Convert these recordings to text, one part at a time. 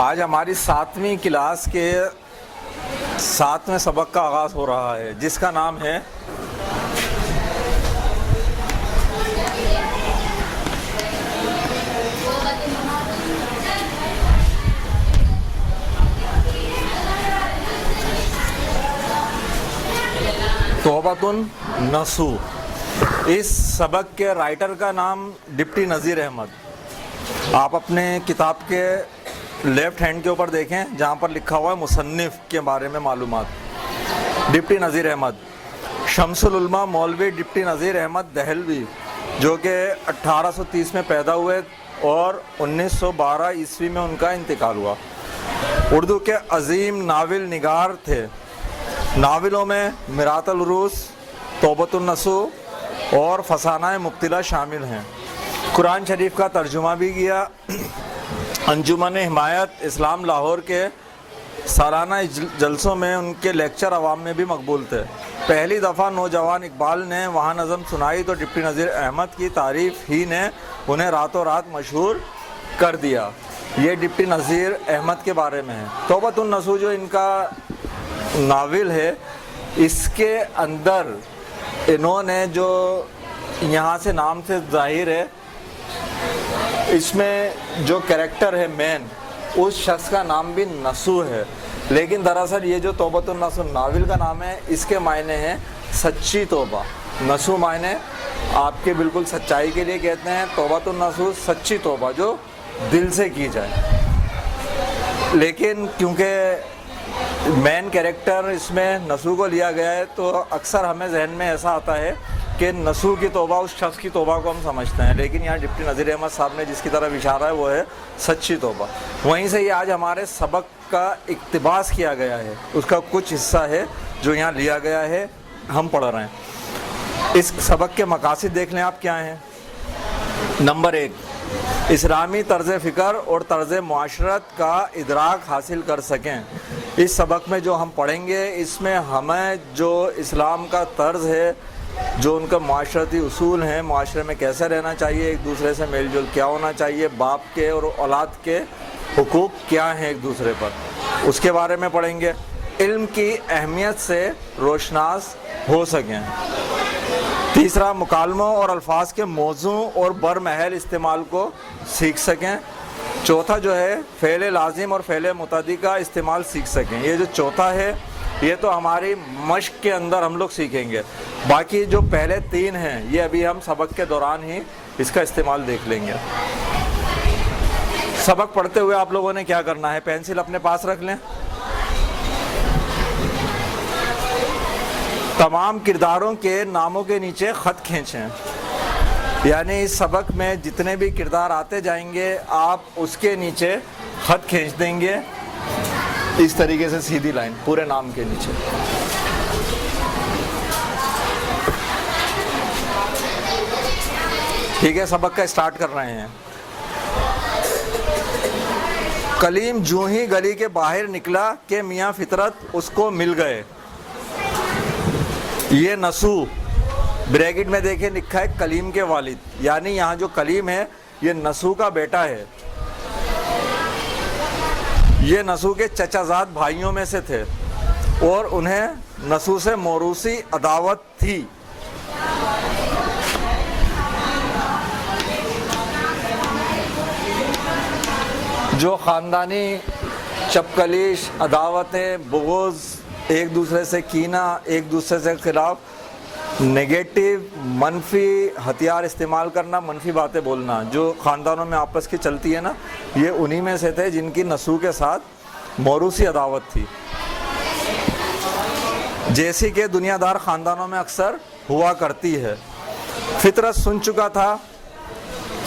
आज हमारी 7वीं क्लास के 7वें सबक का आगाज़ हो रहा है, जिसका नाम है तौबतुन नसू। इस सबक के राइटर का नाम डिप्टी नज़ीर अहमद। आप अपने किताब के लेफ़्ट हैंड के ऊपर देखें, जहाँ पर लिखा हुआ है मुसन्निफ़ के बारे में मालूमात। डिप्टी नज़ीर अहमद शम्सुल उलमा मौलवी डिप्टी नज़ीर अहमद दहलवी, जो कि 1830 में पैदा हुए और 1912 ईस्वी में उनका इंतकाल हुआ। उर्दू के अजीम नावल निगार थे। नावलों में मिरातुल उरूस, तौबतुन नसू और फसाना मुब्तिला शामिल हैं। कुरान शरीफ का तर्जुमा भी किया। अंजुमन हिमायत इस्लाम लाहौर के सालाना जलसों में उनके लेक्चर अवाम में भी मकबूल थे। पहली दफ़ा नौजवान इकबाल ने वहाँ नज़म सुनाई तो डिप्टी नज़ीर अहमद की तारीफ़ ही ने उन्हें रातों रात मशहूर कर दिया। ये डिप्टी नज़ीर अहमद के बारे में है। तौबतुन नसू जो इनका नावल है, इसके अंदर इन्होंने जो यहाँ से नाम से जाहिर है, इसमें जो कैरेक्टर है मेन, उस शख्स का नाम भी नसू है। लेकिन दरअसल ये जो तौबतुन नसू नावल का नाम है, इसके मायने हैं सच्ची तौबा। नसू मायने आपके बिल्कुल सच्चाई के लिए कहते हैं। तौबतुन नसू सच्ची तौबा जो दिल से की जाए। लेकिन क्योंकि मेन कैरेक्टर इसमें नसू को लिया गया है, तो अक्सर हमें जहन में ऐसा आता है कि नसू की तौबा उस शख्स की तौबा को हम समझते हैं। लेकिन यहाँ डिप्टी नज़ीर अहमद साहब ने जिसकी तरफ इशारा है वो है सच्ची तौबा। वहीं से ही आज हमारे सबक का इक्तिबास किया गया है, उसका कुछ हिस्सा है जो यहाँ लिया गया है, हम पढ़ रहे हैं। इस सबक के मकासद देख लें आप क्या हैं। नंबर 1, इस्लामी तर्ज़ फ़िक्र और तर्ज़ मुआशरत का इदराक हासिल कर सकें। इस सबक में जो हम पढ़ेंगे, इसमें हमें जो इस्लाम का तर्ज़ है, जो उनका माशरती उसूल हैं, माशरे में कैसे रहना चाहिए, एक दूसरे से मेल जोल क्या होना चाहिए, बाप के और औलाद के हुकूक क्या हैं एक दूसरे पर, उसके बारे में पढ़ेंगे। इल्म की अहमियत से रोशनास हो सकें। तीसरा, मुकालमों और अल्फाज के मौजू और बरमहल इस्तेमाल को सीख सकें। चौथा जो है फ़ेल लाजिम और फ़ेल मुतदी का इस्तेमाल सीख सकें। ये जो चौथा है, ये तो हमारी मश्क के अंदर हम लोग सीखेंगे। बाकी जो पहले 3 हैं, ये अभी हम सबक के दौरान ही इसका इस्तेमाल देख लेंगे। सबक पढ़ते हुए आप लोगों ने क्या करना है, पेंसिल अपने पास रख लें। तमाम किरदारों के नामों के नीचे ख़त खींचें। यानी इस सबक में जितने भी किरदार आते जाएंगे, आप उसके नीचे ख़त खींच देंगे, इस तरीके से सीधी लाइन पूरे नाम के नीचे। ठीक है, सबक का स्टार्ट कर रहे हैं। कलीम जूं ही गली के बाहर निकला कि मियाँ फितरत उसको मिल गए। ये नसू ब्रैकेट में देखे लिखा है कलीम के वालिद, यानी यहाँ जो कलीम है ये नसू का बेटा है। ये नसू के चचाजाद भाइयों में से थे और उन्हें नसू से मौरूसी अदावत थी। जो ख़ानदानी चपकलिश, अदावतें, बुग़्ज़, एक दूसरे से कीना, एक दूसरे से खिलाफ नेगेटिव मनफी हथियार इस्तेमाल करना, मनफी बातें बोलना, जो ख़ानदानों में आपस की चलती है ना, ये उन्हीं में से थे जिनकी नसू के साथ मौरूसी अदावत थी, जैसी कि दुनियादार ख़ानदानों में अक्सर हुआ करती है। फितरत सुन चुका था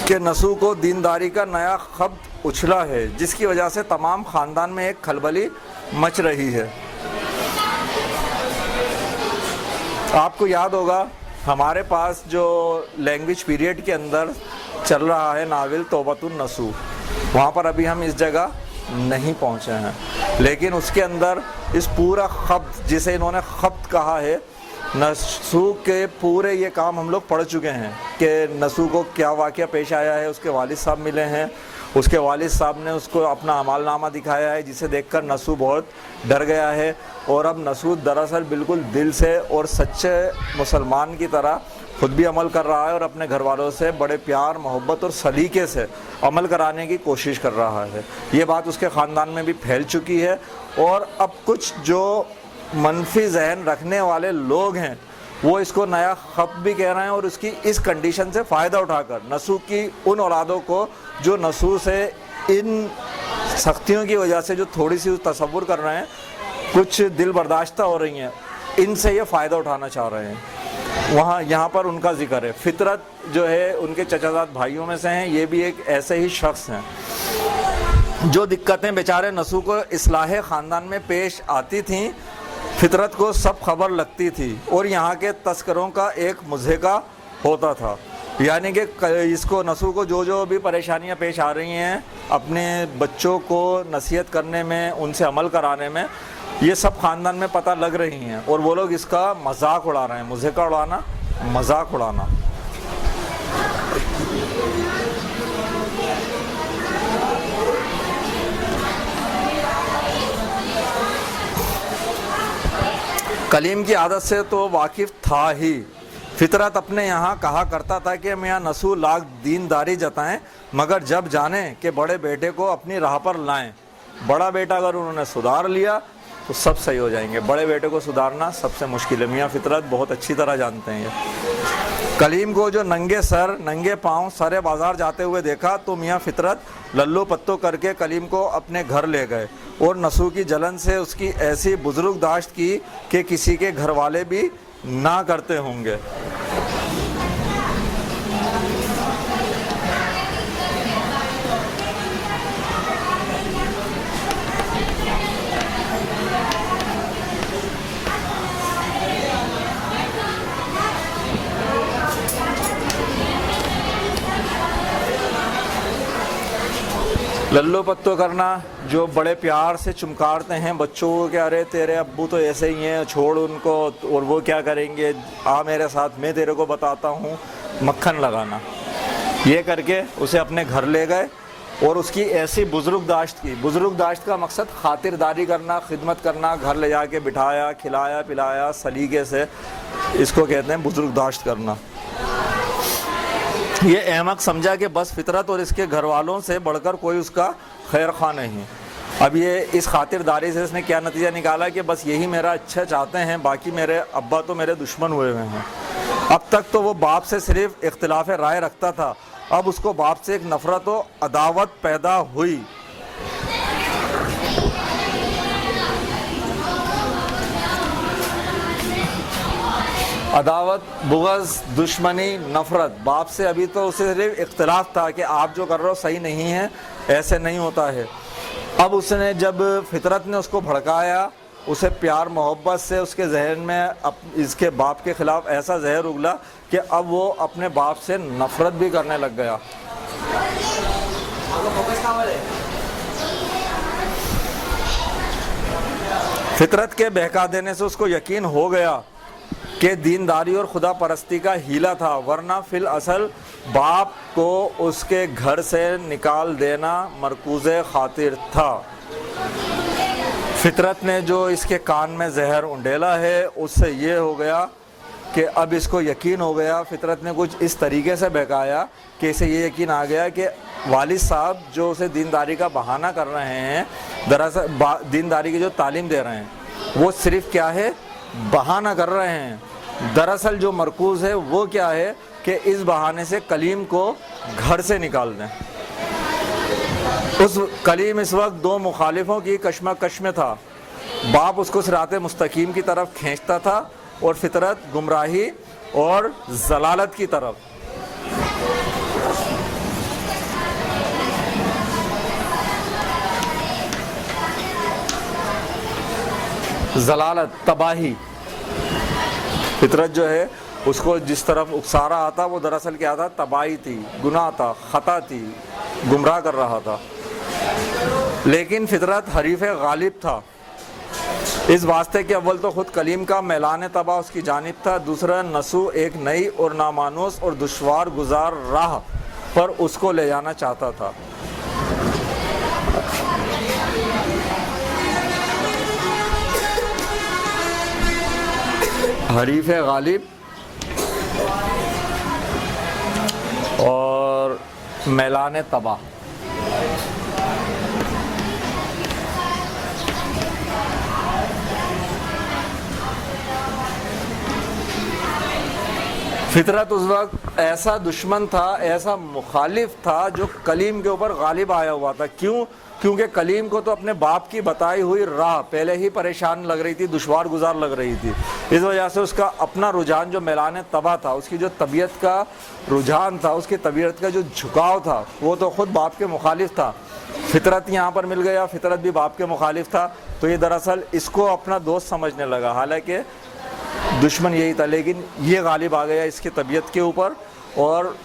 कि नसू को दीनदारी का नया खब्त उछला है, जिसकी वजह से तमाम ख़ानदान में एक खलबली मच रही है। आपको याद होगा हमारे पास जो लैंग्वेज पीरियड के अंदर चल रहा है नावल तौबतुन नसू, वहाँ पर अभी हम इस जगह नहीं पहुँचे हैं, लेकिन उसके अंदर इस पूरा खब्त, जिसे इन्होंने खब्त कहा है, नसू के पूरे ये काम हम लोग पढ़ चुके हैं कि नसू को क्या वाक़या पेश आया है। उसके वालिद साहब मिले हैं, उसके वालिद साहब ने उसको अपना अमालनामा दिखाया है, जिसे देखकर नसू बहुत डर गया है। और अब नसू दरअसल बिल्कुल दिल से और सच्चे मुसलमान की तरह खुद भी अमल कर रहा है और अपने घर वालों से बड़े प्यार मोहब्बत और सलीके से अमल कराने की कोशिश कर रहा है। ये बात उसके ख़ानदान में भी फैल चुकी है। और अब कुछ जो मनफी जहन रखने वाले लोग हैं वो इसको नया खत भी कह रहे हैं और उसकी इस कंडीशन से फ़ायदा उठाकर नसू की उन औलादों को जो नसू से इन सख्तियों की वजह से जो थोड़ी सी तसव्वुर कर रहे हैं, कुछ दिल बर्दाश्ता हो रही हैं, इनसे ये फ़ायदा उठाना चाह रहे हैं। वहाँ यहाँ पर उनका जिक्र है। फितरत जो है उनके चचाजाद भाइयों में से हैं, ये भी एक ऐसे ही शख्स हैं। जो दिक्कतें बेचारे नसू को इस्लाह ख़ानदान में पेश आती थीं, फितरत को सब खबर लगती थी और यहाँ के तस्करों का एक मुज़हिका होता था। यानी कि इसको नसू को जो भी परेशानियाँ पेश आ रही हैं अपने बच्चों को नसीहत करने में, उनसे अमल कराने में, ये सब ख़ानदान में पता लग रही हैं और वो लोग इसका मजाक उड़ा रहे हैं। मुज़हिका उड़ाना, मजाक उड़ाना। कलीम की आदत से तो वाकिफ़ था ही। फितरत अपने यहाँ कहा करता था कि मियाँ नसू लाख दीनदारी जताएं मगर जब जाने कि बड़े बेटे को अपनी राह पर लाएं। बड़ा बेटा अगर उन्होंने सुधार लिया तो सब सही हो जाएंगे, बड़े बेटे को सुधारना सबसे मुश्किल है। मियाँ फितरत बहुत अच्छी तरह जानते हैं ये। कलीम को जो नंगे सर नंगे पाँव सारे बाज़ार जाते हुए देखा तो मियाँ फितरत लल्लो पत्तो करके कलीम को अपने घर ले गए और नसू की जलन से उसकी ऐसी बुजुर्गदाश्त की कि किसी के घर वाले भी ना करते होंगे। लल्लो पत्तो करना, जो बड़े प्यार से चुमकारते हैं बच्चों को कि अरे तेरे अब्बू तो ऐसे ही हैं, छोड़ उनको, और वो क्या करेंगे, आ मेरे साथ, मैं तेरे को बताता हूँ, मक्खन लगाना। ये करके उसे अपने घर ले गए और उसकी ऐसी बुजुर्गदाश्त की। बुजुर्गदाश्त का मकसद खातिरदारी करना, खिदमत करना, घर ले जाके बिठाया, खिलाया पिलाया सलीके से, इसको कहते हैं बुजुर्गदाश्त करना। ये अहमक समझा कि बस फितरत और इसके घर वालों से बढ़कर कोई उसका खैर खा नहीं। अब ये इस खातिरदारी से इसने क्या नतीजा निकाला कि बस यही मेरा अच्छा चाहते हैं, बाकी मेरे अब्बा तो मेरे दुश्मन हुए हुए हैं। अब तक तो वो बाप से सिर्फ इख्तिलाफ राय रखता था, अब उसको बाप से एक नफ़रत और अदावत पैदा हुई। अदावत, बुग़्ज़, दुश्मनी, नफ़रत। बाप से अभी तो उसे सिर्फ इख्तिलाफ था कि आप जो कर रहे हो सही नहीं है, ऐसे नहीं होता है। अब उसने जब फितरत ने उसको भड़काया, उसे प्यार मोहब्बत से उसके जहन में इसके बाप के ख़िलाफ़ ऐसा जहर उगला कि अब वो अपने बाप से नफ़रत भी करने लग गया। फितरत के बहका देने से उसको यकीन हो गया कि दीनदारी और खुदा परस्ती का हीला था, वरना फिल असल बाप को उसके घर से निकाल देना मरकूज़े खातिर था। फितरत ने जो इसके कान में जहर उंडेला है, उससे ये हो गया कि अब इसको यकीन हो गया। फितरत ने कुछ इस तरीके से बहकाया कि इसे ये यकीन आ गया कि वालिद साहब जो उसे दीनदारी का बहाना कर रहे हैं, दरअसल दीनदारी की जो तालीम दे रहे हैं, वो सिर्फ क्या है, बहाना कर रहे हैं। दरअसल जो मरकूज़ है वो क्या है कि इस बहाने से कलीम को घर से निकाल दें। उस कलीम इस वक्त दो मुखालिफों की कश्मकश में था। बाप उसको सिराते मुस्तकीम की तरफ खींचता था और फितरत गुमराही और जलालत की तरफ। जलालत, तबाही। फितरत जो है उसको जिस तरफ उकसा रहा था वो दरअसल क्या था, तबाही थी, गुनाह था, खता थी, गुमराह कर रहा था। लेकिन फितरत हरीफ गालिब था। इस वास्ते कि अव्वल तो ख़ुद कलीम का मैलान तबा उसकी जानिब था, दूसरा नसू एक नई और नामानूस और दुश्वार गुजार राह पर उसको ले जाना चाहता था। हरीफ गालिब और मैलान तबा। फितरत उस वक्त ऐसा दुश्मन था, ऐसा मुखालिफ था जो कलीम के ऊपर गालिब आया हुआ था। क्यों? क्योंकि कलीम को तो अपने बाप की बताई हुई राह पहले ही परेशान लग रही थी, दुश्वार गुजार लग रही थी। इस वजह से उसका अपना रुझान जो मैलान तबा था, उसकी जो तबीयत का रुझान था, उसकी तबीयत का जो झुकाव था, वो तो ख़ुद बाप के मुखालिफ था। फितरत यहाँ पर मिल गया, फितरत भी बाप के मुखालिफ था, तो ये दरअसल इसको अपना दोस्त समझने लगा। हालांकि दुश्मन यही था, लेकिन ये गालिब आ गया इसकी तबीयत के ऊपर और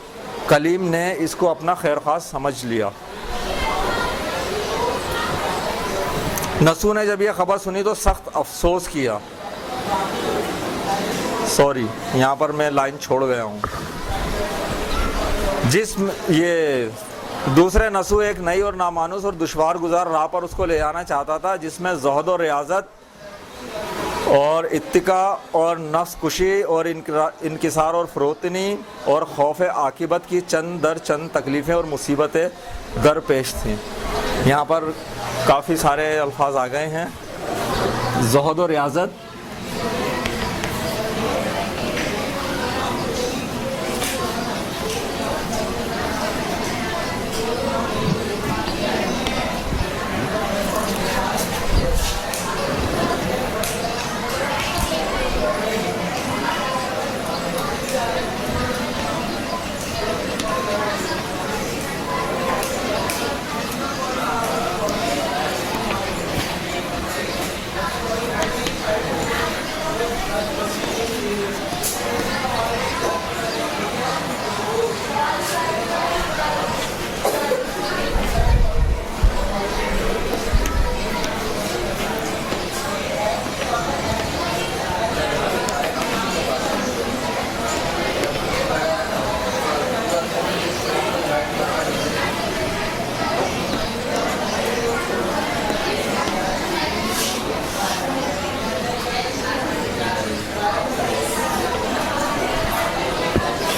कलीम ने इसको अपना खैर ख़ास समझ लिया। नसू ने जब यह खबर सुनी तो सख्त अफसोस किया। सॉरी, यहाँ पर मैं लाइन छोड़ गया हूँ। ये दूसरे नसू एक नई और नामानुस और दुश्वार गुजार राह पर उसको ले जाना चाहता था, जिसमें ज़ुहद और रियाज़त और इत्तिका और नफ्स कुशी और इनकिसार और फ़रोतनी और खौफ आकिबत की चंद दर चंद तकलीफ़ें और मुसीबतें दरपेश थीं। यहाँ पर काफ़ी सारे अल्फाज आ गए हैं। ज़ुहद और रियाज़त,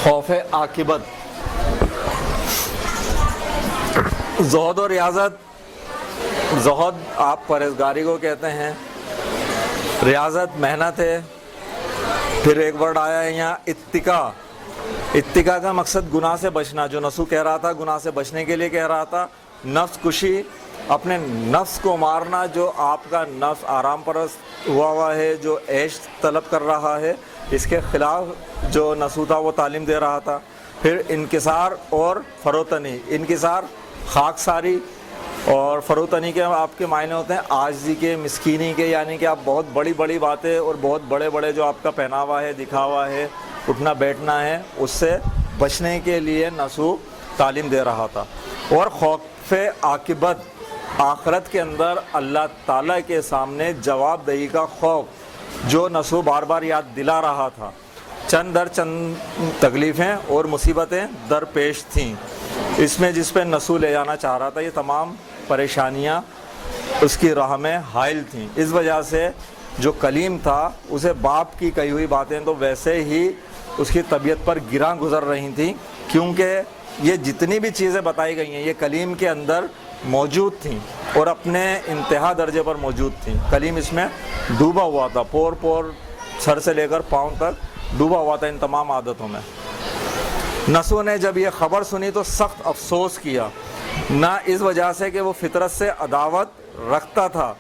खौफ आकिबत। ज़ुहद और रियाज़त, ज़ुहद आप परहेज़गारी को कहते हैं, रियाज़त मेहनत है। फिर एक वर्ड आया है यहाँ इत्तिका। इत्तिका का मकसद गुनाह से बचना, जो नसू कह रहा था गुनाह से बचने के लिए कह रहा था। नफ्स कुशी, अपने नफ्स को मारना, जो आपका नफ्स आराम परस्त हुआ है, जो ऐश तलब कर रहा है, इसके ख़िलाफ़ जो नसू था वो तालीम दे रहा था। फिर इनकिसार और फ़रोतनी। इनकिसार खाकसारी और फ़रोतनी के आपके मायने होते हैं आजिज़ी के, मिस्कीनी के, यानी कि आप बहुत बड़ी बड़ी बातें और बहुत बड़े बड़े जो आपका पहनावा है, दिखावा है, उठना बैठना है, उससे बचने के लिए नसू तालीम दे रहा था। और खौफ आकिबत, आखरत के अंदर अल्लाह ताला के सामने जवाबदेही का खौफ, जो नसू बार बार याद दिला रहा था। चंद दर चंद तकलीफ़ें और मुसीबतें दरपेश थीं इसमें, जिस पे नसू ले जाना चाह रहा था। ये तमाम परेशानियाँ उसकी राह में हाइल थीं। इस वजह से जो कलीम था उसे बाप की कही हुई बातें तो वैसे ही उसकी तबीयत पर गिरां गुजर रही थी, क्योंकि ये जितनी भी चीज़ें बताई गई हैं ये कलीम के अंदर मौजूद थीं और अपने इंतहा दर्जे पर मौजूद थीं। कलीम इसमें डूबा हुआ था, पोर पोर सर से लेकर पाँव तक डूबा हुआ था इन तमाम आदतों में। नसू ने जब ये ख़बर सुनी तो सख्त अफसोस किया, ना इस वजह से कि वो फितरत से अदावत रखता था,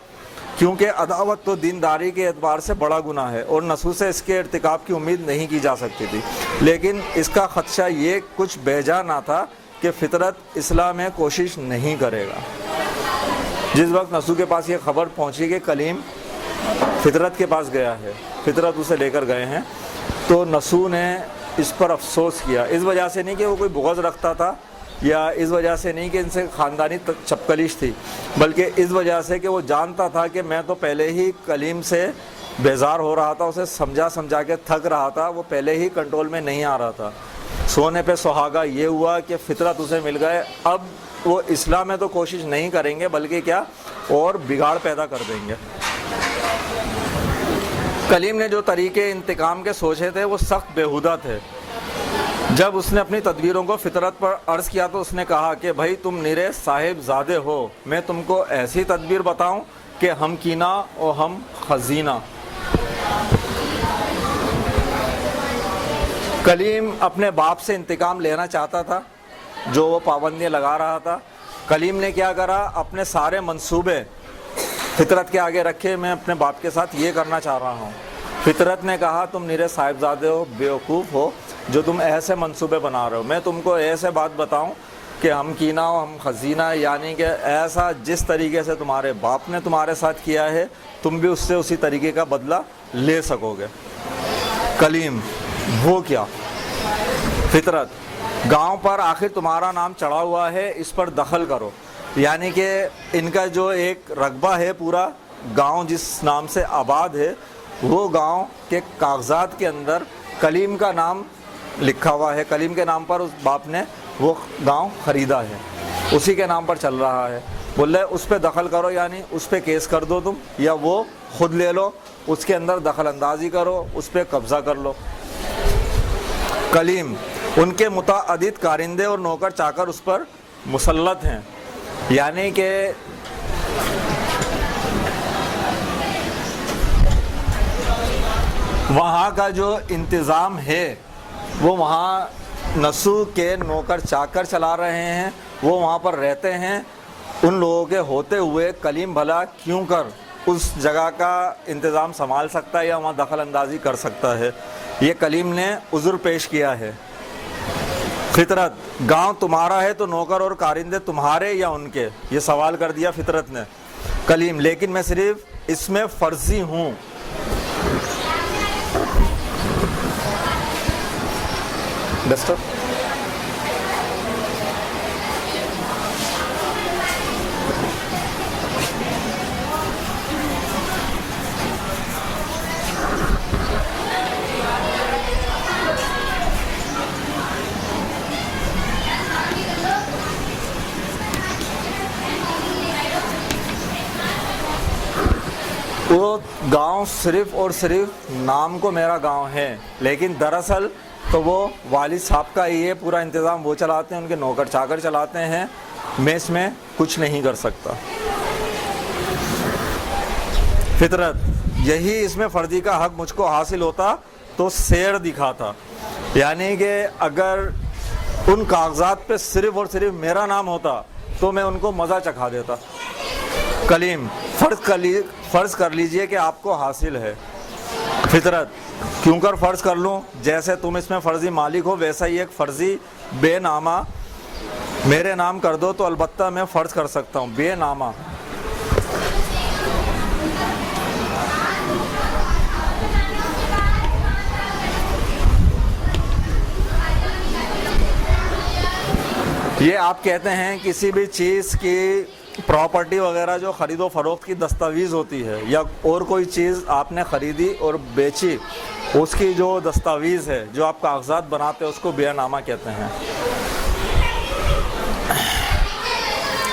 क्योंकि अदावत तो दीनदारी के एतबार से बड़ा गुनाह है और नसू से इसके इर्तिकाब की उम्मीद नहीं की जा सकती थी। लेकिन इसका ख़दशा ये कुछ बेजा ना था कि फ़ितरत इस्लाह में कोशिश नहीं करेगा। जिस वक्त नसू के पास ये ख़बर पहुंची कि कलीम फ़ितरत के पास गया है, फ़ितरत उसे लेकर गए हैं, तो नसू ने इस पर अफसोस किया। इस वजह से नहीं कि वो कोई बुग़्ज़ रखता था, या इस वजह से नहीं कि इनसे ख़ानदानी चपकलिश थी, बल्कि इस वजह से कि वो जानता था कि मैं तो पहले ही कलीम से बेजार हो रहा था, उसे समझा समझा के थक रहा था, वो पहले ही कंट्रोल में नहीं आ रहा था। सोने पे सुहागा ये हुआ कि फितरत उसे मिल गए। अब वो इस्लाम में तो कोशिश नहीं करेंगे, बल्कि क्या और बिगाड़ पैदा कर देंगे। कलीम ने जो तरीके इंतकाम के सोचे थे वो सख्त बेहुदा थे। जब उसने अपनी तदबीरों को फितरत पर अर्ज़ किया तो उसने कहा कि भाई तुम निरे साहिबजादे हो, मैं तुमको ऐसी तदबीर बताऊं कि हम कीना और हम खजीना। कलीम अपने बाप से इंतकाम लेना चाहता था जो वो पाबंदियाँ लगा रहा था। कलीम ने क्या करा, अपने सारे मंसूबे फितरत के आगे रखे, मैं अपने बाप के साथ ये करना चाह रहा हूँ। फितरत ने कहा तुम निरे साहिबजादे हो, बेवकूफ़ हो जो तुम ऐसे मंसूबे बना रहे हो। मैं तुमको ऐसे बात बताऊं कि हम कीना हो हम खजीना, यानी कि ऐसा जिस तरीके से तुम्हारे बाप ने तुम्हारे साथ किया है तुम भी उससे उसी तरीके का बदला ले सकोगे। कलीम वो क्या? फितरत, गांव पर आखिर तुम्हारा नाम चढ़ा हुआ है, इस पर दखल करो। यानी कि इनका जो एक रकबा है, पूरा गांव जिस नाम से आबाद है वो गांव के कागजात के अंदर कलीम का नाम लिखा हुआ है। कलीम के नाम पर उस बाप ने वो गांव ख़रीदा है, उसी के नाम पर चल रहा है। बोले उस पर दखल करो, यानी उस पर केस कर दो तुम, या वो ख़ुद ले लो, उसके अंदर दखल अंदाजी करो, उस पर कब्ज़ा कर लो। कलीम, उनके मुताअद्दिद कारिंदे और नौकर चाकर उस पर मुसल्लत हैं, यानी कि वहाँ का जो इंतज़ाम है वो वहाँ नसू के नौकर चाकर चला रहे हैं, वो वहाँ पर रहते हैं। उन लोगों के होते हुए कलीम भला क्यों कर उस जगह का इंतज़ाम संभाल सकता है या वहाँ दखल अंदाजी कर सकता है? ये कलीम ने उज़्र पेश किया है। फितरत, गांव तुम्हारा है तो नौकर और कारिंदे तुम्हारे या उनके? ये सवाल कर दिया फितरत ने। कलीम, लेकिन मैं सिर्फ इसमें फ़र्जी हूँ। डस्टर, वो गांव सिर्फ़ और सिर्फ नाम को मेरा गांव है, लेकिन दरअसल तो वो वालिद साहब का ही है, पूरा इंतज़ाम वो चलाते हैं, उनके नौकर चाकर चलाते हैं, मैं इसमें कुछ नहीं कर सकता। फितरत, यही इसमें फ़र्जी का हक़ मुझको हासिल होता तो शेर दिखाता, यानी कि अगर उन कागज़ात पे सिर्फ़ और सिर्फ मेरा नाम होता तो मैं उनको मज़ा चखा देता। कलीम, फ़र्ज़ कर लीजिए कि आपको हासिल है। फितरत, क्यों कर फ़र्ज़ कर लूँ, जैसे तुम इसमें फ़र्ज़ी मालिक हो वैसा ही एक फ़र्ज़ी बेनामा मेरे नाम कर दो तो अलबत्ता मैं फ़र्ज़ कर सकता हूँ। बेनामा, ये आप कहते हैं किसी भी चीज़ की प्रॉपर्टी वगैरह जो ख़रीदो फ़रोख्त की दस्तावेज़ होती है, या और कोई चीज़ आपने ख़रीदी और बेची, उसकी जो दस्तावेज़ है जो आप कागज़ात बनाते हैं उसको बेनामा कहते हैं।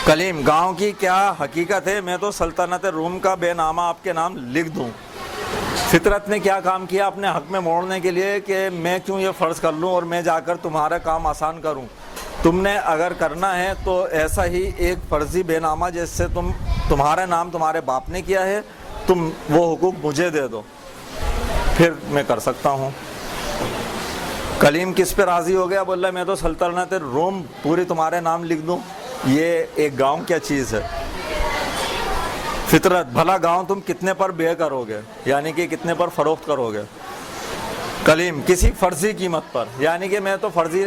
कलीम, गांव की क्या हकीकत है, मैं तो सल्तनत रूम का बेनामा आपके नाम लिख दूं। फितरत ने क्या काम किया अपने हक़ में मोड़ने के लिए कि मैं क्यों ये फ़र्ज़ कर लूं और मैं जाकर तुम्हारा काम आसान करूं। तुमने अगर करना है तो ऐसा ही एक फ़र्ज़ी बेनामा जिससे तुम्हारा नाम तुम्हारे बाप ने किया है, तुम वो हुकूक मुझे दे दो, फिर मैं कर सकता हूँ। कलीम किस पे राज़ी हो गया? बोला मैं तो सल्तनत रोम पूरी तुम्हारे नाम लिख दूँ, ये एक गांव क्या चीज़ है। फितरत, भला गांव तुम कितने पर बे करोगे, यानी कि कितने पर फ़रोख्त करोगे? कलीम, किसी फ़र्ज़ी कीमत पर, यानी कि मैं तो फ़र्ज़ी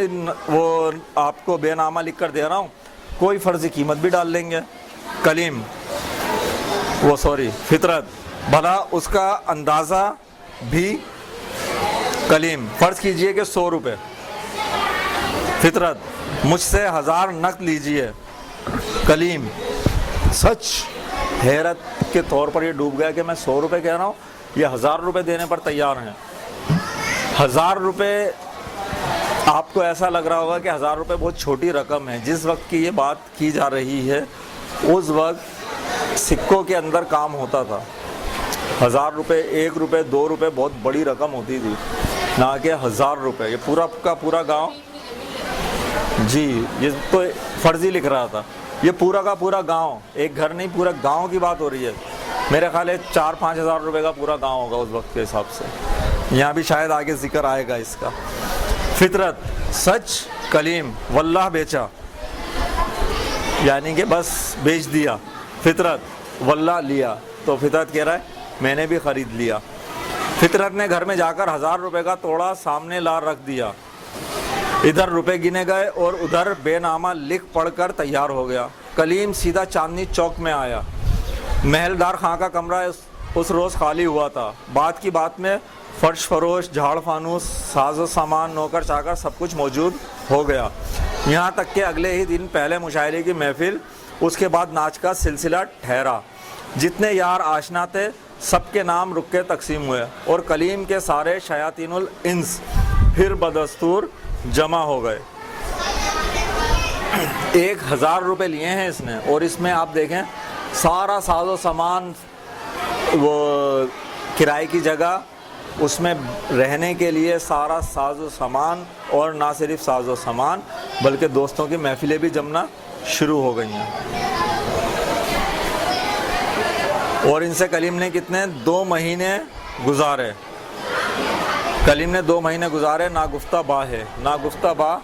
वो आपको बेनामा लिख कर दे रहा हूँ, कोई फ़र्ज़ी कीमत भी डाल लेंगे। कलीम, फितरत, भला उसका अंदाज़ा भी? कलीम, फ़र्ज़ कीजिए कि 100 रुपये। फितरत, मुझसे 1000 नकद लीजिए। कलीम सच हैरत के तौर पर ये डूब गया कि मैं 100 रुपये कह रहा हूँ, ये 1000 रुपये देने पर तैयार हैं। 1000 रुपये, आपको ऐसा लग रहा होगा कि 1000 रुपये बहुत छोटी रकम है। जिस वक्त की ये बात की जा रही है उस वक्त सिक्कों के अंदर काम होता था। 1000 रुपये, 1 रुपये, 2 रुपये बहुत बड़ी रकम होती थी, ना कि 1000 रुपये। ये पूरा का पूरा गांव, जी ये तो फर्जी लिख रहा था, ये पूरा का पूरा गांव, एक घर नहीं पूरा गांव की बात हो रही है। मेरे ख्याल है 4-5 हज़ार रुपये का पूरा गांव होगा उस वक्त के हिसाब से। यहाँ भी शायद आगे जिक्र आएगा इसका। फितरत सच, कलीम वल्लाह बेचा, यानी कि बस बेच दिया। फितरत वल्लाह लिया, तो फितरत कह रहा है मैंने भी ख़रीद लिया। फितरत ने घर में जाकर 1000 रुपये का तोड़ा सामने ला रख दिया। इधर रुपए गिने गए और उधर बेनामा लिख पढ़कर तैयार हो गया। कलीम सीधा चांदनी चौक में आया। महलदार खां का कमरा उस रोज़ खाली हुआ था। बात की बात में फर्श फरोश, झाड़ फानूस, साजो सामान, नौकर चाकर सब कुछ मौजूद हो गया। यहाँ तक कि अगले ही दिन पहले मुशायरे की महफिल, उसके बाद नाच का सिलसिला ठहरा। जितने यार आशना थे सबके नाम रुक के तकसीम हुए और कलीम के सारे शयातीनुल इंस फिर बदस्तूर जमा हो गए। 1000 रुपये लिए हैं इसने, और इसमें आप देखें सारा साजो सामान, वो किराए की जगह, उसमें रहने के लिए सारा साजो सामान, और ना सिर्फ साजो सामान बल्कि दोस्तों की महफिलें भी जमना शुरू हो गई हैं। और इनसे कलीम ने कितने 2 महीने गुजारे। कलीम ने 2 महीने गुजारे। ना गुफ्ता बा है, ना गुफ्ता बा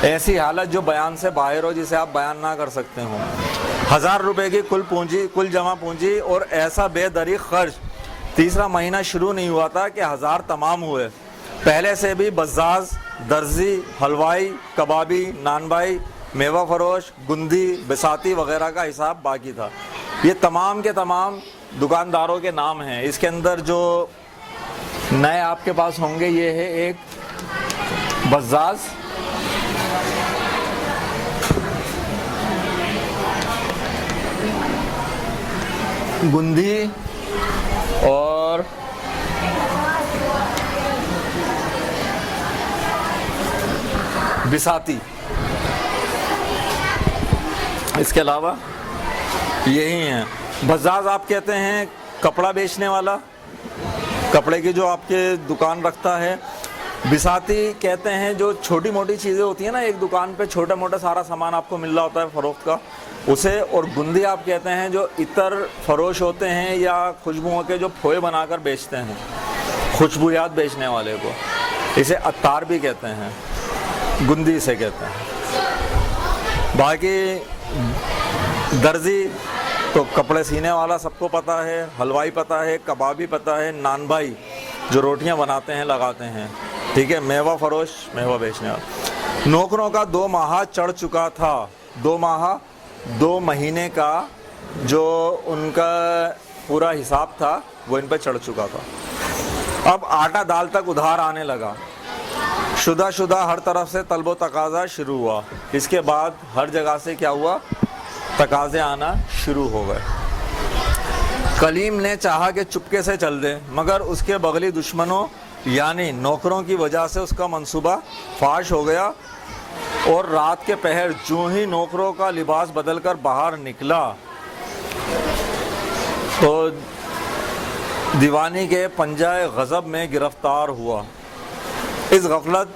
ऐसी हालत जो बयान से बाहर हो, जिसे आप बयान ना कर सकते हो। 1000 रुपये की कुल पूंजी, कुल जमा पूंजी, और ऐसा बेदरी खर्च। तीसरा महीना शुरू नहीं हुआ था कि 1000 तमाम हुए। पहले से भी बज़ाज़, दर्जी, हलवाई, कबाबी, नानबाई, मेवा फरोश, गुंदी, बिसाती वगैरह का हिसाब बाकी था। ये तमाम के तमाम दुकानदारों के नाम हैं। इसके अंदर जो नए आपके पास होंगे, ये है एक बज़ाज़, गुंदी और बिसाती। इसके अलावा यही हैं। बज़ाज़ आप कहते हैं कपड़ा बेचने वाला, कपड़े की जो आपके दुकान रखता है। बिसाती कहते हैं जो छोटी मोटी चीज़ें होती हैं ना, एक दुकान पे छोटा मोटा सारा सामान आपको मिल रहा होता है फ़रोख्त का, उसे। और गुंदी आप कहते हैं जो इतर फरोश होते हैं या खुशबुओं के जो फोए बनाकर बेचते हैं, खुशबूयात बेचने वाले को। इसे अत्तार भी कहते हैं, गुंदी से कहते हैं। बाकी दर्जी तो कपड़े सीने वाला सबको पता है, हलवाई पता है, कबाबी पता है, नानभाई जो रोटियां बनाते हैं, लगाते हैं, ठीक है। मेवा फरोश, मेवा बेचने वाला। नौकरों का 2 माह चढ़ चुका था। 2 माह, 2 महीने का जो उनका पूरा हिसाब था वो इन पर चढ़ चुका था। अब आटा दाल तक उधार आने लगा। शुदा हर तरफ से तलब तकाजा शुरू हुआ। इसके बाद हर जगह से क्या हुआ, तकाजे आना शुरू हो गए। कलीम ने चाहा कि चुपके से चल दे, मगर उसके बगली दुश्मनों यानी नौकरों की वजह से उसका मंसूबा फाश हो गया। और रात के पहर जो ही नौकरों का लिबास बदलकर बाहर निकला तो दीवानी के पंजाए गज़ब में गिरफ्तार हुआ। इस गफलत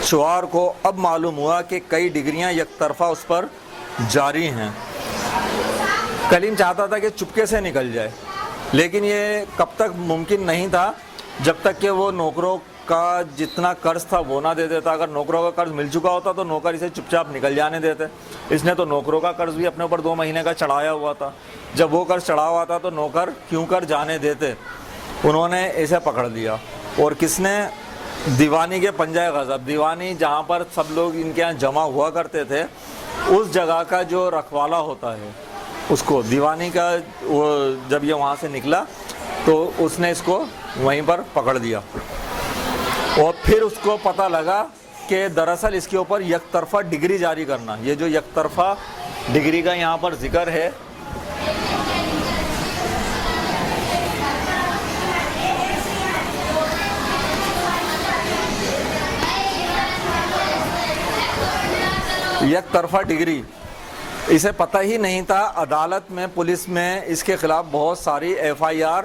शुआर को अब मालूम हुआ कि कई डिग्रियां एक तरफा उस पर जारी हैं। कलीम चाहता था कि चुपके से निकल जाए, लेकिन ये कब तक मुमकिन नहीं था जब तक कि वो नौकरों का जितना कर्ज था वो ना दे देता। अगर नौकरों का कर्ज मिल चुका होता तो नौकर इसे चुपचाप निकल जाने देते। इसने तो नौकरों का कर्ज भी अपने ऊपर 2 महीने का चढ़ाया हुआ था। जब वो कर्ज चढ़ा हुआ था तो नौकर क्यों कर जाने देते। उन्होंने इसे पकड़ लिया। और किसने, दीवानी के पंजाए गज़ब। दीवानी जहाँ पर सब लोग इनके यहाँ जमा हुआ करते थे, उस जगह का जो रखवाला होता है उसको, दीवानी का, वो जब ये वहाँ से निकला तो उसने इसको वहीं पर पकड़ दिया और फिर उसको पता लगा कि दरअसल इसके ऊपर यकतरफा डिग्री जारी करना, ये जो यकतरफा डिग्री का यहाँ पर जिक्र है, यकतरफा डिग्री, इसे पता ही नहीं था। अदालत में, पुलिस में इसके खिलाफ बहुत सारी FIR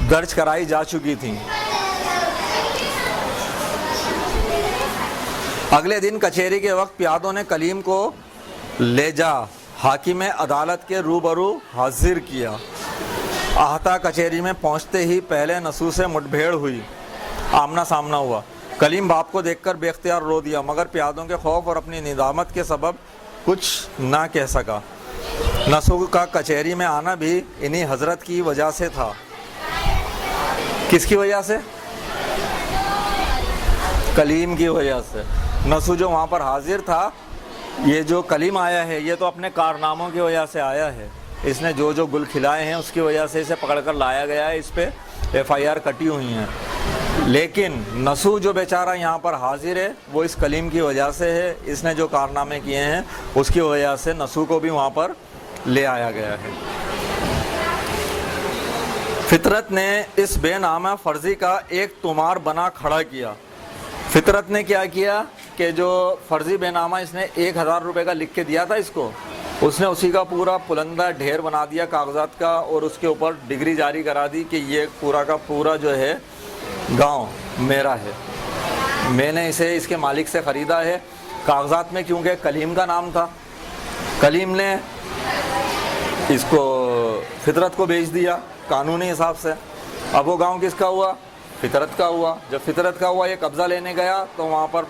दर्ज कराई जा चुकी थी। अगले दिन कचहरी के वक्त पियादों ने कलीम को ले जा हाकिम अदालत के रूबरू हाजिर किया। आहता कचहरी में पहुंचते ही पहले नसू से मुठभेड़ हुई, आमना सामना हुआ। कलीम बाप को देखकर बेख्तियार रो दिया, मगर पियादों के खौफ और अपनी निदामत के सबब कुछ ना कह सका। नसू का कचहरी में आना भी इन्हीं हजरत की वजह से था। किसकी वजह से? कलीम की वजह से। नसू जो वहाँ पर हाजिर था, ये जो कलीम आया है, ये तो अपने कारनामों की वजह से आया है। इसने जो जो गुल खिलाए हैं उसकी वजह से इसे पकड़कर लाया गया है, इस पे FIR कटी हुई हैं। लेकिन नसू जो बेचारा यहाँ पर हाजिर है वो इस कलीम की वजह से है। इसने जो कारनामे किए हैं उसकी वजह से नसू को भी वहाँ पर ले आया गया है। फितरत ने इस बेनामा फर्जी का एक तुमार बना खड़ा किया। फितरत ने क्या किया कि जो फर्जी बेनामा इसने 1000 रुपये का लिख के दिया था इसको, उसने उसी का पूरा पुलंदा ढेर बना दिया कागजात का और उसके ऊपर डिग्री जारी करा दी कि ये पूरा का पूरा जो है गांव मेरा है, मैंने इसे इसके मालिक से ख़रीदा है। कागजात में क्योंकि कलीम का नाम था, कलीम ने इसको फितरत को भेज दिया कानूनी हिसाब से। अब वो गांव किसका हुआ? फितरत का हुआ। जब फितरत का हुआ, ये कब्ज़ा लेने गया तो वहाँ पर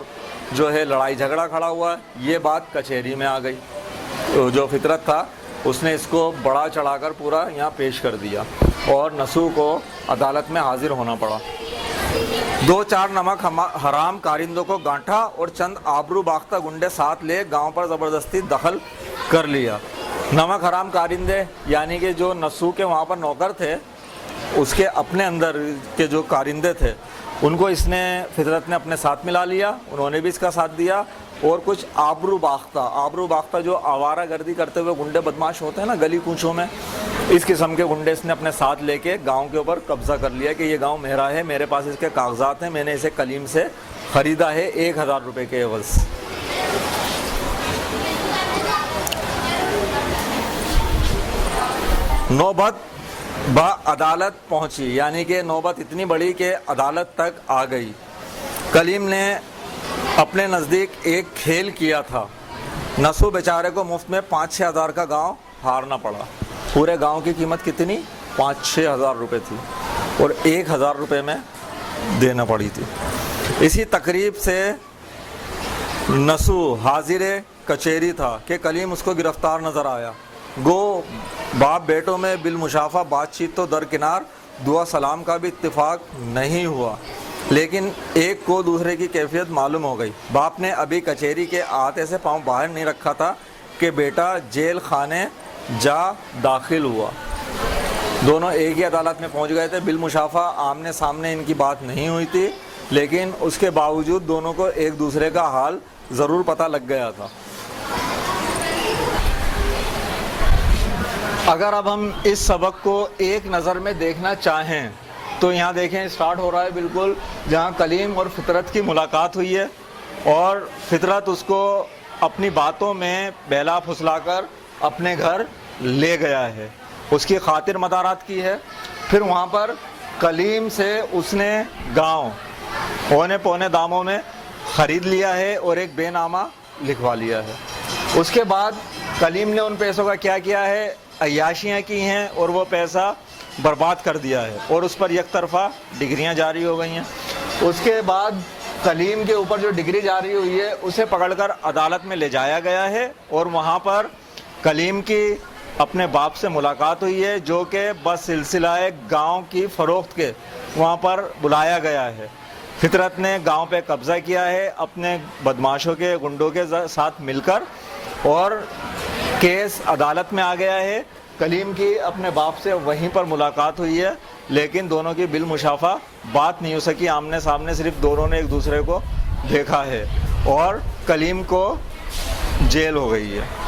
जो है लड़ाई झगड़ा खड़ा हुआ। ये बात कचहरी में आ गई, तो जो फितरत था उसने इसको बढ़ा चढ़ाकर पूरा यहाँ पेश कर दिया और नसू को अदालत में हाजिर होना पड़ा। 2-4 नमक हराम कारिंदों को गांठा और चंद आबरू बाख्ता गुंडे साथ ले गांव पर ज़बरदस्ती दखल कर लिया। नमक हराम कारिंदे यानी कि जो नसू के वहाँ पर नौकर थे, उसके अपने अंदर के जो कारिंदे थे, उनको इसने फितरत ने अपने साथ मिला लिया, उन्होंने भी इसका साथ दिया। और कुछ आबरू बाख्ता जो आवारा गर्दी करते हुए गुंडे बदमाश होते हैं ना गली कूचों में, इस किस्म के गुंडे इसने अपने साथ लेके गांव के ऊपर कब्जा कर लिया कि ये गांव मेरा है, मेरे पास इसके कागजात हैं, मैंने इसे कलीम से ख़रीदा है 1000 रुपये के एवज़। नौबत अदालत पहुंची, यानी कि नौबत इतनी बड़ी कि अदालत तक आ गई। कलीम ने अपने नज़दीक एक खेल किया था। नसू बेचारे को मुफ्त में 5-6 हज़ार का गांव हारना पड़ा। पूरे गांव की कीमत कितनी? 5-6 हज़ार रुपये थी और 1000 रुपये में देना पड़ी थी। इसी तकरीब से नसू हाजिर कचहरी था कि कलीम उसको गिरफ्तार नज़र आया। गो बाप बेटों में बिलमुशाफा बातचीत तो दरकिनार, दुआ सलाम का भी इत्तिफाक नहीं हुआ, लेकिन एक को दूसरे की कैफियत मालूम हो गई। बाप ने अभी कचहरी के आते से पाँव बाहर नहीं रखा था कि बेटा जेल खाने जा दाखिल हुआ। दोनों एक ही अदालत में पहुंच गए थे। बिलमुशाफा आमने सामने इनकी बात नहीं हुई थी, लेकिन उसके बावजूद दोनों को एक दूसरे का हाल ज़रूर पता लग गया था। अगर अब हम इस सबक को एक नज़र में देखना चाहें तो यहाँ देखें, स्टार्ट हो रहा है बिल्कुल जहाँ कलीम और फितरत की मुलाकात हुई है और फितरत उसको अपनी बातों में बहला फुसलाकर अपने घर ले गया है, उसकी खातिर मदारात की है। फिर वहाँ पर कलीम से उसने गांव औने पौने दामों में ख़रीद लिया है और एक बेनामा लिखवा लिया है। उसके बाद कलीम ने उन पैसों का क्या किया है? अय्याशियाँ की हैं और वो पैसा बर्बाद कर दिया है और उस पर एक तरफा डिग्रियाँ जारी हो गई हैं। उसके बाद कलीम के ऊपर जो डिग्री जारी हुई है उसे पकड़कर अदालत में ले जाया गया है और वहाँ पर कलीम की अपने बाप से मुलाकात हुई है, जो कि बस सिलसिला गांव की फ़रोख्त के वहाँ पर बुलाया गया है। फितरत ने गांव पे कब्ज़ा किया है अपने बदमाशों के, गुंडों के साथ मिलकर और केस अदालत में आ गया है। कलीम की अपने बाप से वहीं पर मुलाकात हुई है, लेकिन दोनों की बिल मुशाफा बात नहीं हो सकी आमने सामने, सिर्फ दोनों ने एक दूसरे को देखा है और कलीम को जेल हो गई है।